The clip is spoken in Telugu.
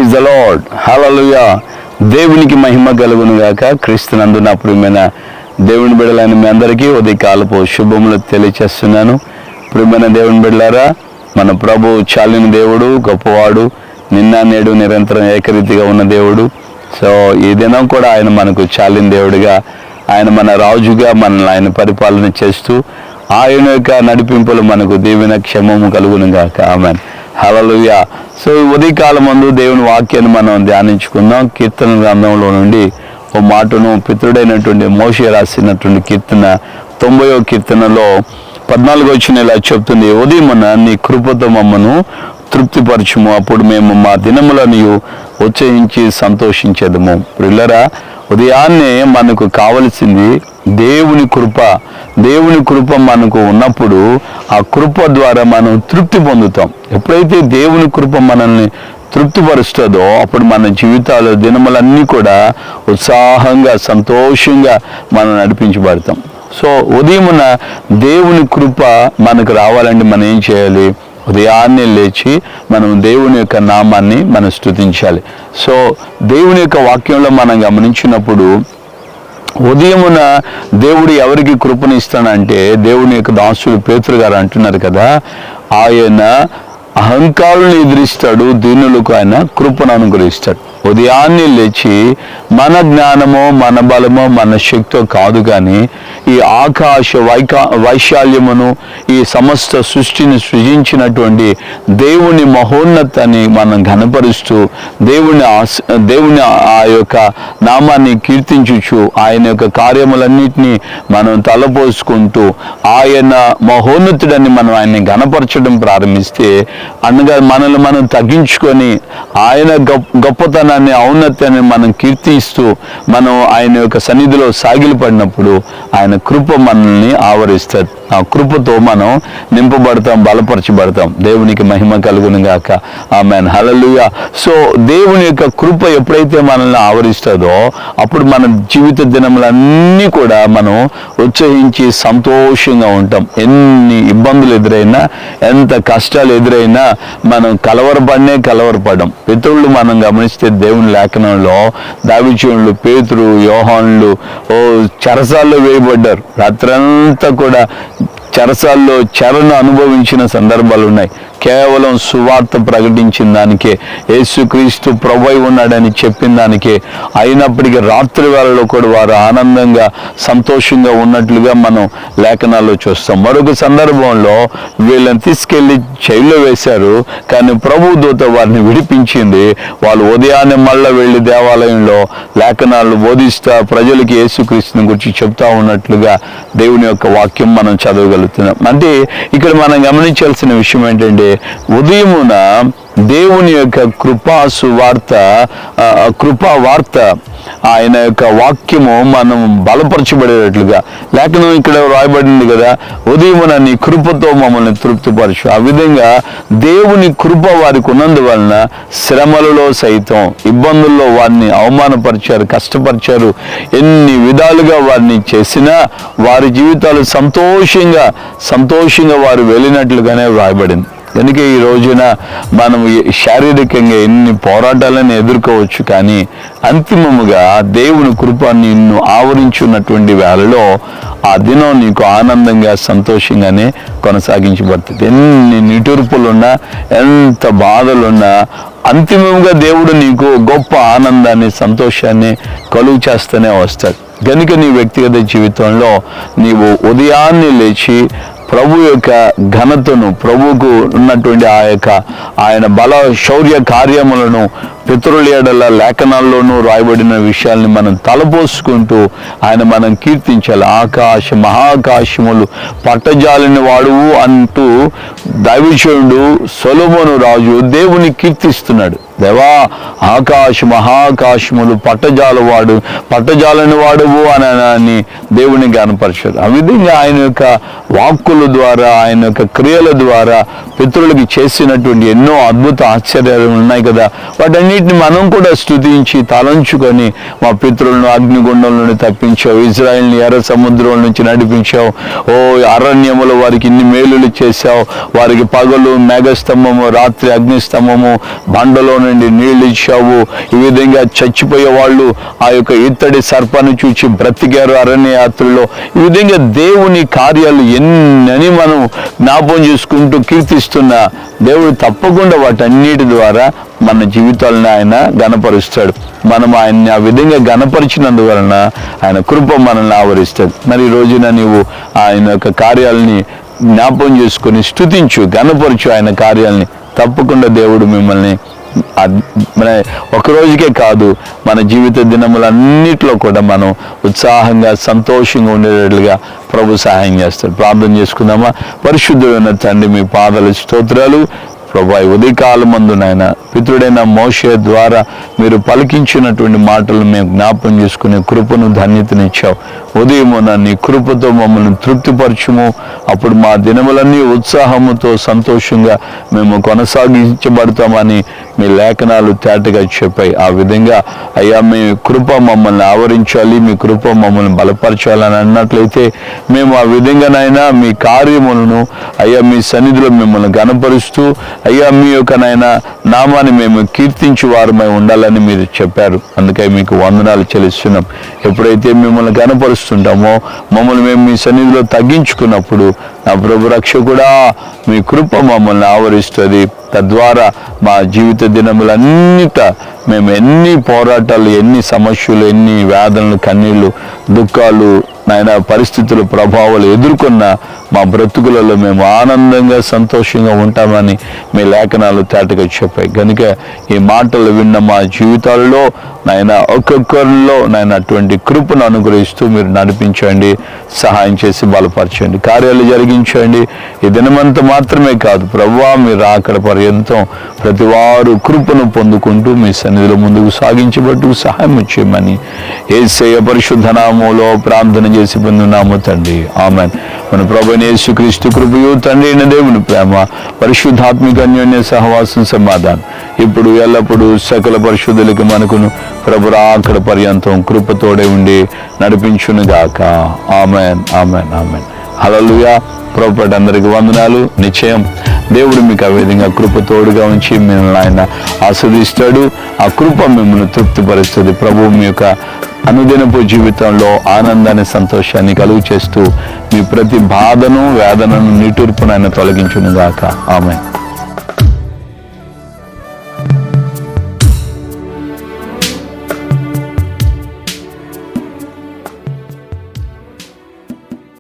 ప్రైజ్ ద లార్డ్, హల్లెలూయా. దేవునికి మహిమ కలుగును గాక. క్రీస్తునందు నా ప్రియమైన దేవుని బిడ్డలైన మీ అందరికీ ఉదయకాలపు శుభములు తెలియచేస్తున్నాను. ప్రియమైన దేవుని బిడ్డలారా, మన ప్రభు చాలిన దేవుడు, గొప్పవాడు, నిన్న నేడు నిరంతరం ఏకరీతిగా ఉన్న దేవుడు. సో ఈ దినం కూడా ఆయన మనకు చాలిన దేవుడిగా, ఆయన మన రాజుగా మనల్ని ఆయన పరిపాలన చేస్తూ ఆయన యొక్క నడిపింపులు మనకు దీవెన క్షేమము కలుగును గాక. ఆమేన్, హల్లెలూయా. సో ఉదయకాలం ముందు దేవుని వాక్యాన్ని మనం ధ్యానించుకుందాం. కీర్తన గ్రంథంలో నుండి ఓ మాటను పితృడైనటువంటి మోషే రాసినటువంటి కీర్తన 90వ కీర్తనలో 14వ వచనం ఇలా చెప్తుంది: ఉదయమున నీ కృపతో మమ్మను తృప్తిపరచుము, అప్పుడు మేము మా దినములను ఉత్సహించి సంతోషించేదము. ప్రియులారా, ఉదయాన్నే మనకు కావలసింది దేవుని కృప. దేవుని కృప మనకు ఉన్నప్పుడు ఆ కృప ద్వారా మనం తృప్తి పొందుతాం. ఎప్పుడైతే దేవుని కృప మనల్ని తృప్తిపరుస్తుందో అప్పుడు మన జీవితాలు దినములన్నీ కూడా ఉత్సాహంగా సంతోషంగా మనం నడిపించబడతాం. సో ఉదయమున దేవుని కృప మనకు రావాలంటే మనం ఏం చేయాలి? ఉదయాన్నే లేచి మనం దేవుని యొక్క నామాన్ని మనం స్తుతించాలి. సో దేవుని యొక్క వాక్యంలో మనం గమనించినప్పుడు ఉదయమున దేవుడు ఎవరికి కృపనిస్తానంటే, దేవుని యొక్క దాసుడు పేతురు గారు అంటున్నారు కదా, ఆయన అహంకారులను ఎదిరిస్తాడు, దీనులకు ఆయన కృపను అనుగ్రహిస్తాడు. ఉదయాన్నే లేచి మన జ్ఞానమో మన బలమో మన శక్తో కాదు, కానీ ఈ ఆకాశ వైశాల్యమును ఈ సమస్త సృష్టిని సృజించినటువంటి దేవుని మహోన్నతాన్ని మనం ఘనపరుస్తూ దేవుని ఆ యొక్క నామాన్ని కీర్తించుచు ఆయన యొక్క కార్యములన్నిటినీ మనం తలపోసుకుంటూ ఆయన మహోన్నతుడని మనం ఆయన్ని ఘనపరచడం ప్రారంభిస్తే, అనగా మనల్ని మనం తగ్గించుకొని ఆయన గొప్పతనాన్ని ఔన్నత్యాన్ని మనం కీర్తిస్తూ మనం ఆయన యొక్క సన్నిధిలో సాగిలపడినప్పుడు ఆయన కృప మనల్ని ఆవరిస్తుంది. ఆ కృపతో మనం నింపబడతాం, బలపరచబడతాం. దేవునికి మహిమ కలుగును గాక. ఆమేన్, హల్లెలూయా. సో దేవుని యొక్క కృప ఎప్పుడైతే మనల్ని ఆవరిస్తుందో అప్పుడు మన జీవిత దినములన్నీ కూడా మనం ఉత్సహించి సంతోషంగా ఉంటాం. ఎన్ని ఇబ్బందులు ఎదురైనా, ఎంత కష్టాలు ఎదురైనా మనం కలవరపడం. పితరులు మనం గమనిస్తే దేవుని లేఖనంలో దావీదులు, పేతురు, యోహానులు చెరసాల్లో వేయబడ్డారు. రాత్రంతా కూడా చెరసాల్లో చెరను అనుభవించిన సందర్భాలు ఉన్నాయి. కేవలం సువార్త ప్రకటించిన దానికే, యేసుక్రీస్తు ప్రభువై ఉన్నాడని చెప్పిన దానికే. అయినప్పటికీ రాత్రి వేళలో కూడా వారు ఆనందంగా సంతోషంగా ఉన్నట్లుగా మనం లేఖనాల్లో చూస్తాం. మరొక సందర్భంలో వీళ్ళని తీసుకెళ్లి జైల్లో వేశారు, కానీ ప్రభు దూత వారిని విడిపించింది. వాళ్ళు ఉదయాన్నే మళ్ళా వెళ్ళి దేవాలయంలో లేఖనాలు బోధిస్తా ప్రజలకి యేసుక్రీస్తుని గురించి చెప్తా ఉన్నట్లుగా దేవుని యొక్క వాక్యం మనం చదవగలుగుతున్నాం. అంటే ఇక్కడ మనం గమనించాల్సిన విషయం ఏంటంటే, ఉదయమున దేవుని యొక్క కృపా వార్త ఆయన యొక్క వాక్యము మనం బలపరచబడేటట్లుగా లేఖనం ఇక్కడ రాయబడింది కదా, ఉదయమున నీ కృపతో మమ్మల్ని తృప్తిపరచు. ఆ విధంగా దేవుని కృప వారికి ఉన్నందువలన శ్రమలలో సైతం, ఇబ్బందుల్లో వారిని అవమానపరిచారు, కష్టపరిచారు, ఎన్ని విధాలుగా వారిని చేసినా వారి జీవితాలు సంతోషంగా వారు వెళ్ళినట్లుగానే రాయబడింది. కనుక ఈ రోజున మనం శారీరకంగా ఎన్ని పోరాటాలను ఎదుర్కోవచ్చు, కానీ అంతిమముగా దేవుని కృప నిన్ను ఆవరించున్నటువంటి వేళలో ఆ దినం నీకు ఆనందంగా సంతోషంగానే కొనసాగించబడుతుంది. ఎన్ని నిటూర్పులున్నా, ఎంత బాధలున్నా అంతిమంగా దేవుడు నీకు గొప్ప ఆనందాన్ని, సంతోషాన్ని కలుగు చేస్తూనే వస్తాడు. కనుక నీ వ్యక్తిగత జీవితంలో నీవు ఉదయాన్నే లేచి ప్రభు యొక్క ఘనతను, ప్రభువుకు ఉన్నటువంటి ఆయన బల శౌర్య కార్యములను పితరుల ఎడల లేఖనాల్లోనూ రాయబడిన విషయాల్ని మనం తలపోసుకుంటూ ఆయన మనం కీర్తించాలి. మహాకాశములు పట్టజాలని వాడువు అంటూ దావీదు సొలొమోను రాజు దేవుని కీర్తిస్తున్నాడు. దేవా, మహాకాశములు పట్టజాలని వాడువు అని దేవుని గానపరిచాడు. ఆ విధంగా ఆయన యొక్క వాక్కుల ద్వారా, ఆయన యొక్క క్రియల ద్వారా పితరులకి చేసినటువంటి ఎన్నో అద్భుత ఆశ్చర్యాలు ఉన్నాయి కదా, వాటన్నిటి వీటన్నిటిని మనం కూడా స్తుతించి తలంచుకొని, మా పితరులను అగ్నిగుండం నుండి తప్పించావు, ఇజ్రాయెల్ని ఎర్ర సముద్రం నుంచి నడిపించావు. ఓ అరణ్యములో వారికి ఇన్ని మేలులు చేశావు. వారికి పగలు మేఘస్తంభము, రాత్రి అగ్నిస్తంభము, బండలో నుండి నీళ్ళు ఇచ్చావు. ఈ విధంగా చచ్చిపోయే వాళ్ళు ఆ యొక్క ఇత్తడి సర్పాన్ని చూచి బ్రతికారు అరణ్య యాత్రలో. ఈ విధంగా దేవుని కార్యాలు ఎన్నని మనం జ్ఞాపం చేసుకుంటూ కీర్తిస్తున్నా దేవుడు తప్పకుండా వాటన్నిటి ద్వారా మన జీవితాలను ఆయన గణపరుస్తాడు. మనం ఆయన్ని ఆ విధంగా గణపరిచినందువలన ఆయన కృప మనల్ని ఆవరిస్తుంది. మరి ఈ రోజున నీవు ఆయన యొక్క కార్యాలని జ్ఞాపం చేసుకొని స్తుతించు, గణపరచు ఆయన కార్యాలని. తప్పకుండా దేవుడు మిమ్మల్ని మన ఒకరోజుకే కాదు, మన జీవిత దినములన్నిటిలో కూడా మనం ఉత్సాహంగా సంతోషంగా ఉండేటట్లుగా ప్రభు సహాయం చేస్తాడు. ప్రార్థన చేసుకుందామా? పరిశుద్ధుడైన తండ్రి, మీ పాదాల స్తోత్రాలు ప్రభు. ఉదయకాలమందు నాయన పితృడైన మోషే ద్వారా మీరు పలికించినటువంటి మాటలు మేము జ్ఞాపం చేసుకునే కృపను ధన్యతనిచ్చావు. ఉదయమున నీ కృపతో మమ్మల్ని తృప్తిపరచుము. అప్పుడు మా దినములన్నీ ఉత్సాహముతో సంతోషంగా మేము కొనసాగించబడతామని మీ లేఖనాలు తేటగా చెప్పాయి. ఆ విధంగా అయ్యా మీ కృప మమ్మల్ని ఆవరించాలి, మీ కృప మమ్మల్ని బలపరచాలని అన్నట్లయితే మేము ఆ విధంగానైనా మీ కార్యములను అయ్యా మీ సన్నిధిలో మిమ్మల్ని గణపరుస్తూ అయ్యా మీ యొక్క నాయన నామాన్ని మేము కీర్తించు వారమై ఉండాలని మీరు చెప్పారు. అందుకే మీకు వందనాలు చెల్లిస్తున్నాం. ఎప్పుడైతే మిమ్మల్ని గణపరుస్తుంటామో, మమ్మల్ని మేము మీ సన్నిధిలో తగ్గించుకున్నప్పుడు నా ప్రభు రక్షకుడా మీ కృప మమ్మల్ని ఆవరిస్తుంది. తద్వారా మా జీవిత దినములన్నిట మేము ఎన్ని పోరాటాలు, ఎన్ని సమస్యలు, ఎన్ని వేదనలు, కన్నీళ్ళు, దుఃఖాలు, నాయన పరిస్థితుల ప్రభావాలు ఎదుర్కొన్న మా బ్రతుకులలో మేము ఆనందంగా సంతోషంగా ఉంటామని మీ లేఖనాలు తేటగా చెప్పాయి. కనుక ఈ మాటలు విన్న మా జీవితాల్లో నాయన ఒక్కొక్కరిలో నాయన అటువంటి కృపను అనుగ్రహిస్తూ మీరు నడిపించండి, సహాయం చేసి బలపరచండి, కార్యాలు జరిగించండి. ఈ దినమంతా మాత్రమే కాదు ప్రభువా, మీరు అక్కడ పర్యంతం ప్రతి వారు కృపను పొందుకుంటూ మీ సన్నిధిలో ముందుకు సాగించబట్టుకు సహాయం చేయమని యేసయ్య పరిశుద్ధ నామములో ప్రార్థన చేసి పొందున్నాము తండ్రి. ఆమేన్. మన ప్రభువైన యేసుక్రీస్తు కృపయు, తండ్రి అయిన దేవుని ప్రేమ, పరిశుద్ధాత్మిక అన్యోన్య సహవాసం, సమాధానం ఇప్పుడు ఎల్లప్పుడూ సకల పరిశుద్ధులకి మనకును ప్రభు అక్కడ పర్యంతం కృపతోడే ఉండి నడిపించునుగాక. ఆమేన్, ఆమేన్, ఆమేన్. హల్లెలూయా. ప్రభుపేట అందరికి వందనాలు. నిశ్చయం దేవుడు మీకు ఆ విధంగా కృపతోడుగా ఉంచి మిమ్మల్ని ఆయన ఆస్వాదిస్తాడు. ఆ కృప మిమ్మల్ని తృప్తిపరుస్తుంది. ప్రభు మీ యొక్క అనుదినపు జీవితంలో ఆనందాన్ని, సంతోషాన్ని కలుగు చేస్తూ మీ ప్రతి బాధను, వేదనను, నిట్టూర్పును ఆయన తొలగించునుగాక. ఆమేన్.